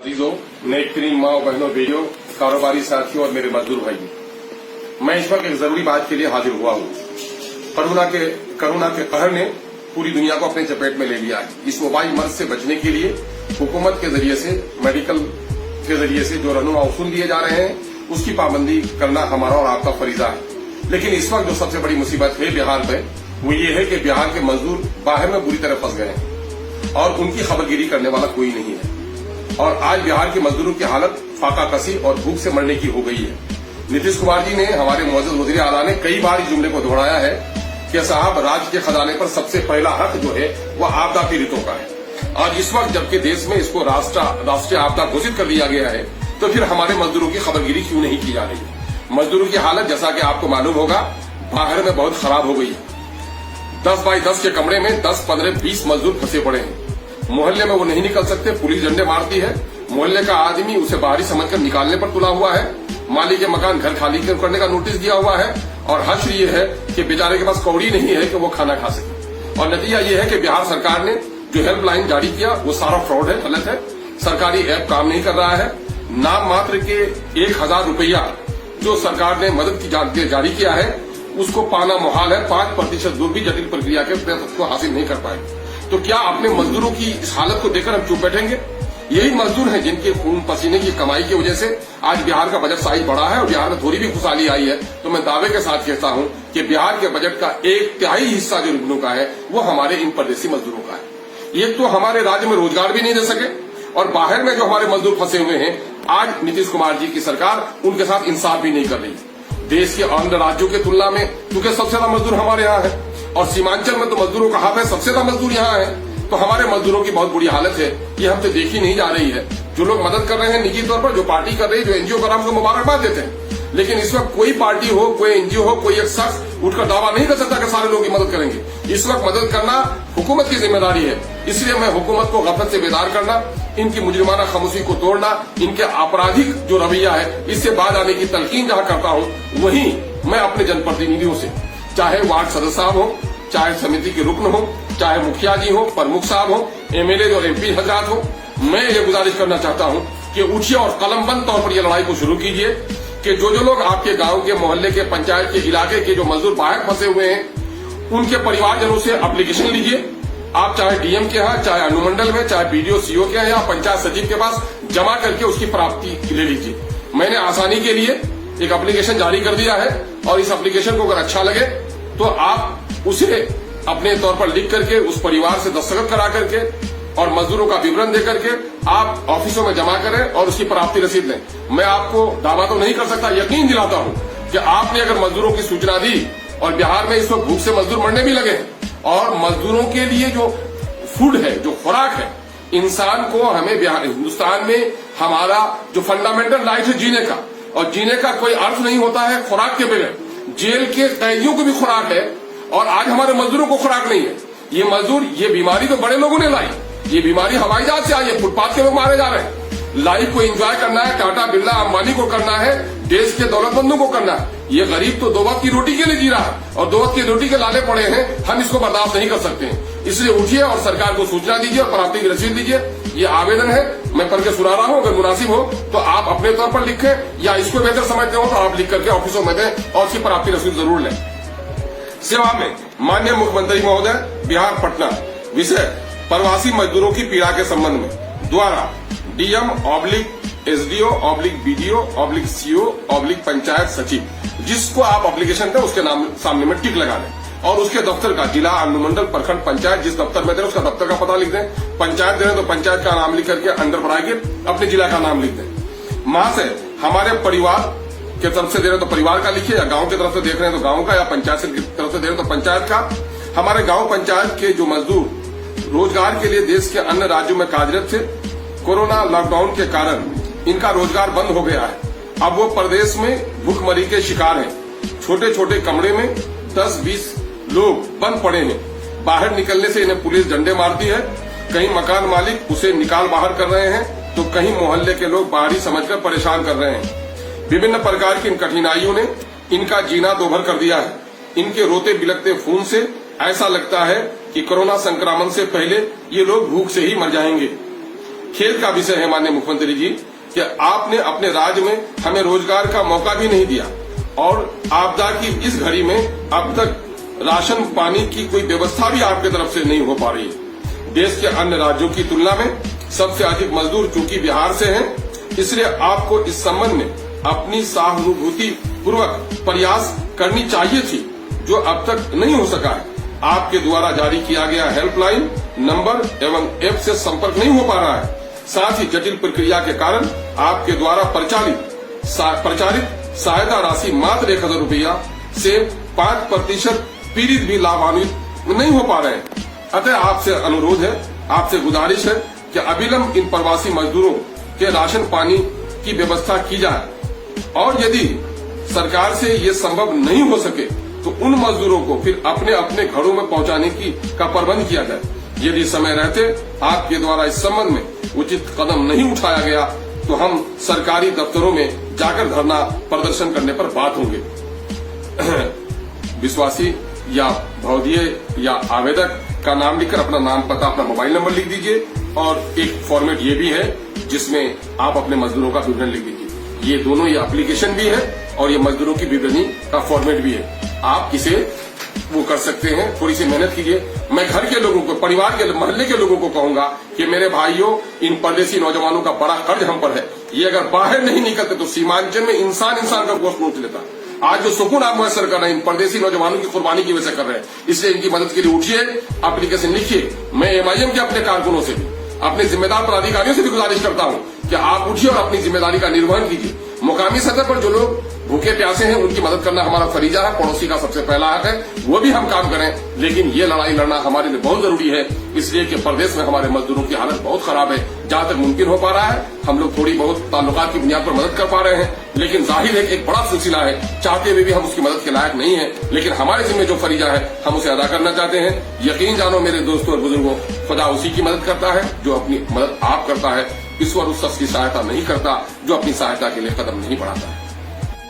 अजीजों, नेत्रहीन माँ बहनों, बेटियों, कारोबारी साथियों और मेरे मजदूर भाइयों, मैं इस वक्त एक जरूरी बात के लिए हाजिर हुआ हूँ। कोरोना के कहर ने पूरी दुनिया को अपने चपेट में ले लिया है। इस वबाई मर्ज से बचने के लिए हुकूमत के जरिए से, मेडिकल के जरिए से जो रहनुमा उसूल दिए जा रहे हैं, उसकी पाबंदी करना हमारा और आपका फरीजा है। लेकिन इस वक्त जो सबसे बड़ी मुसीबत है बिहार में, वो ये है कि बिहार के मजदूर बाहर में बुरी तरह फंस गए हैं और उनकी खबरगिरी करने वाला कोई नहीं है। और आज बिहार के मजदूरों की हालत फाका कसी और भूख से मरने की हो गई है। नीतीश कुमार जी ने, हमारे मुअज़्ज़ज़ वज़ीर आला ने कई बार इस जुमले को दोहराया है कि साहब, राज्य के खजाने पर सबसे पहला हक जो है वह आपदा पीड़ितों का है। और इस वक्त जबकि देश में इसको राष्ट्रीय आपदा घोषित कर दिया गया है, तो फिर हमारे मजदूरों की खबरगिरी क्यों नहीं की जा रही है? मजदूरों की हालत, जैसा कि आपको मालूम होगा, बाहर में बहुत खराब हो गई है। 10 बाई 10 के कमरे में 10, 15, 20 मजदूर फंसे पड़े हैं। मोहल्ले में वो नहीं निकल सकते, पुलिस डंडे मारती है। मोहल्ले का आदमी उसे बाहरी समझकर निकालने पर तुला हुआ है। मालिक के मकान घर खाली करने का नोटिस दिया हुआ है। और हश्र ये है कि बेचारे के पास कौड़ी नहीं है कि वो खाना खा सके। और नतीजा ये है कि बिहार सरकार ने जो हेल्पलाइन जारी किया वो सारा फ्रॉड है, गलत है। सरकारी ऐप काम नहीं कर रहा है। नाम मात्र के 1000 रुपया जो सरकार ने मदद की जारी किया है, उसको पाना मुहाल है। 5% लोग भी जटिल प्रक्रिया के उसको हासिल नहीं कर पाए। तो क्या अपने मजदूरों की इस हालत को देखकर हम चुप बैठेंगे? यही मजदूर हैं जिनके खून पसीने की कमाई की वजह से आज बिहार का बजट साइज बढ़ा है और बिहार में थोड़ी भी खुशहाली आई है। तो मैं दावे के साथ कहता हूं कि बिहार के बजट का 1/3 हिस्सा जो रुपयों का है वो हमारे इन परदेसी मजदूरों का है। एक तो हमारे राज्य में रोजगार भी नहीं दे सके, और बाहर में जो हमारे मजदूर फंसे हुए हैं, आज नीतीश कुमार जी की सरकार उनके साथ इंसाफ भी नहीं कर रही। देश के अन्य राज्यों की तुलना में क्योंकि सबसे ज्यादा मजदूर हमारे यहाँ है, और सीमांचल में तो मजदूरों का हाथ है, सबसे ज्यादा मजदूर यहाँ है। तो हमारे मजदूरों की बहुत बुरी हालत है, ये हमसे देखी नहीं जा रही है। जो लोग मदद कर रहे हैं निजी तौर पर, जो पार्टी कर रही है, जो एनजीओ कर रहा है, हमको मुबारकबाद देते हैं। लेकिन इस वक्त कोई पार्टी हो, कोई एनजीओ हो, कोई एक शख्स उठकर दावा नहीं कर सकता कि सारे लोग की मदद करेंगे। इस वक्त मदद करना हुकूमत की जिम्मेदारी है। इसलिए मैं हुकूमत को गफलत से बेदार करना, इनकी मुजरिमाना खामोशी को तोड़ना, इनके आपराधिक जो रवैया है इससे बाहर आने की तलकीन जहां करता हूं, वहीं मैं अपने जनप्रतिनिधियों से, चाहे वार्ड सदस्य साहब हो, चाहे समिति के रुकन हो, चाहे मुखिया जी हो, प्रमुख साहब हो, एमएलए और एमपी हजरात हो, मैं ये गुजारिश करना चाहता हूं कि उठिए और कलमबंद तौर पर यह लड़ाई को शुरू कीजिए कि जो लोग आपके गांव के, मोहल्ले के, पंचायत के, इलाके के जो मजदूर बाहर फंसे हुए हैं, उनके परिवारजनों से एप्लीकेशन लीजिए। आप चाहे डीएम के यहाँ, चाहे अनुमंडल में, चाहे बीडीओ सीओ के यहाँ या पंचायत सचिव के पास जमा करके उसकी प्राप्ति ले लीजिए। मैंने आसानी के लिए एक एप्लीकेशन जारी कर दिया है, और इस एप्लीकेशन को अगर अच्छा लगे तो आप उसे अपने तौर पर लिख करके उस परिवार से दस्तखत करा करके और मजदूरों का विवरण दे करके आप ऑफिसों में जमा करें और उसकी प्राप्ति रसीद लें। मैं आपको दावा तो नहीं कर सकता, यकीन दिलाता हूं कि आपने अगर मजदूरों की सूचना दी, और बिहार में इस वक्त भूख से मजदूर मरने भी लगे हैं, और मजदूरों के लिए जो फूड है, जो खुराक है, इंसान को, हमें बिहार, हिंदुस्तान में हमारा जो फंडामेंटल राइट है जीने का, और जीने का कोई अर्थ नहीं होता है खुराक के बगैर। जेल के कैदियों को भी खुराक है, और आज हमारे मजदूरों को खुराक नहीं है। ये मजदूर, ये बीमारी तो बड़े लोगों ने लाई, ये बीमारी हवाई जहाज से आई है, फुटपाथ के लोग मारे जा रहे हैं। लाइफ को एंजॉय करना है, टाटा बिरला अंबानी को करना है, देश के दौलतमंदों को करना है। ये गरीब तो 2 वक्त की रोटी के लिए जी रहा है, और 2 वक्त की रोटी के लाले पड़े हैं। हम इसको बर्दाश्त नहीं कर सकते हैं। इसलिए उठिए और सरकार को सूचना दीजिए और प्राप्ति की रसीद दीजिए। ये आवेदन है, मैं पढ़ के सुना रहा हूं। अगर मुनासिब हो तो आप अपने तौर पर लिखें, या इसको बेहतर समझते हो तो आप लिख करके ऑफिसों में दें और उसकी प्राप्ति रसीद जरूर लें। सेवा में माननीय मुख्यमंत्री महोदय, बिहार पटना, विषय प्रवासी मजदूरों की पीड़ा के संबंध में, द्वारा DM/BDO/CO/पंचायत सचिव, जिसको आप एप्लीकेशन दें उसके नाम सामने में टिक लगा लें, और उसके दफ्तर का, जिला, अनुमंडल, प्रखंड, पंचायत, जिस दफ्तर में दे उसका दफ्तर का पता लिख दें। पंचायत दे रहे तो पंचायत का नाम लिख करके अंडर ब्रैकेट अपने जिला का नाम लिख दें। वहां से हमारे परिवार के तरफ से दे रहे तो परिवार का लिखिए, या गांव की तरफ से देख रहे हैं तो गांव का, या पंचायत की तरफ से दे रहे तो पंचायत का। हमारे गांव पंचायत के जो मजदूर रोजगार के लिए देश के अन्य राज्यों में कार्यरत थे, कोरोना लॉकडाउन के कारण इनका रोजगार बंद हो गया है। अब वो प्रदेश में भूखमरी के शिकार हैं। छोटे छोटे कमरे में 10-20 लोग बंद पड़े हैं। बाहर निकलने से इन्हें पुलिस डंडे मारती है। कहीं मकान मालिक उसे निकाल बाहर कर रहे हैं, तो कहीं मोहल्ले के लोग बाहरी समझकर परेशान कर रहे हैं। विभिन्न प्रकार की इन कठिनाइयों ने इनका जीना दोभर कर दिया है। इनके रोते बिलखते खून से ऐसा लगता है कि कोरोना संक्रमण से पहले ये लोग भूख से ही मर जाएंगे। खेद का विषय है माननीय मुख्यमंत्री जी कि आपने अपने राज्य में हमें रोजगार का मौका भी नहीं दिया और आपदा की इस घड़ी में अब तक राशन पानी की कोई व्यवस्था भी आपकी तरफ से नहीं हो पा रही है। देश के अन्य राज्यों की तुलना में सबसे अधिक मजदूर चूंकि बिहार से हैं, इसलिए आपको इस संबंध में अपनी सहानुभूति पूर्वक प्रयास करनी चाहिए थी, जो अब तक नहीं हो सका है। आपके द्वारा जारी किया गया हेल्पलाइन नंबर एवं ऐप से संपर्क नहीं हो पा रहा है। साथ ही जटिल प्रक्रिया के कारण आपके द्वारा प्रचारित सहायता राशि मात्र 1,000 रुपया से 5% पीड़ित भी लाभान्वित नहीं हो पा रहे हैं। अतः आपसे अनुरोध है, आपसे गुजारिश है कि अविलंब इन प्रवासी मजदूरों के राशन पानी की व्यवस्था की जाए और यदि सरकार से ये संभव नहीं हो सके तो उन मजदूरों को फिर अपने अपने घरों में पहुंचाने का प्रबंध किया जाए। यदि समय रहते आपके द्वारा इस संबंध में उचित कदम नहीं उठाया गया तो हम सरकारी दफ्तरों में जाकर धरना प्रदर्शन करने पर बात होंगे। विश्वासी या भवदीय या आवेदक का नाम लिखकर अपना नाम, पता, अपना मोबाइल नंबर लिख दीजिए और एक फॉर्मेट ये भी है जिसमें आप अपने मजदूरों का विवरण लिख दीजिए। ये दोनों, ये एप्लीकेशन भी है और ये मजदूरों की विवरणी का फॉर्मेट भी है। आप इसे वो कर सकते हैं, थोड़ी सी मेहनत कीजिए। मैं घर के लोगों को, परिवार के, मोहल्ले के लोगों को कहूंगा कि मेरे भाइयों, इन परदेशी नौजवानों का बड़ा कर्ज हम पर है। ये अगर बाहर नहीं निकलते तो सीमांचल में इंसान का गोश्त नोच लेता। आज जो सुकून आप मुयसर कर रहे हैं इन परदेशी नौजवानों की कुर्बानी की वजह से कर रहे हैं, इसलिए इनकी मदद के लिए उठिए, एप्लीकेशन लिखिए। मैं MIM के अपने कारकुनों से भी, अपने जिम्मेदार पदाधिकारियों से भी गुजारिश करता हूं कि आप उठिए और अपनी जिम्मेदारी का निर्वहन कीजिए। मुकामी सतह पर जो लोग भूखे प्यासे हैं उनकी मदद करना हमारा फरीजा है, पड़ोसी का सबसे पहला हक है, वो भी हम काम करें। लेकिन ये लड़ाई लड़ना हमारे लिए बहुत जरूरी है, इसलिए कि प्रदेश में हमारे मजदूरों की हालत बहुत खराब है। जहां तक मुमकिन हो पा रहा है हम लोग थोड़ी बहुत ताल्लुकात की बुनियाद पर मदद कर पा रहे हैं, लेकिन जाहिर है कि एक बड़ा सिलसिला है, चाहते हुए भी हम उसकी मदद के लायक नहीं है। लेकिन हमारे जिम्मे जो फरीजा है हम उसे अदा करना चाहते हैं। यकीन जानो मेरे दोस्तों और बुजुर्गों, खुदा उसी की मदद करता है जो अपनी मदद आप करता है। ईश्वर उस शख्स की सहायता नहीं करता जो अपनी सहायता के लिए कदम नहीं बढ़ाता है।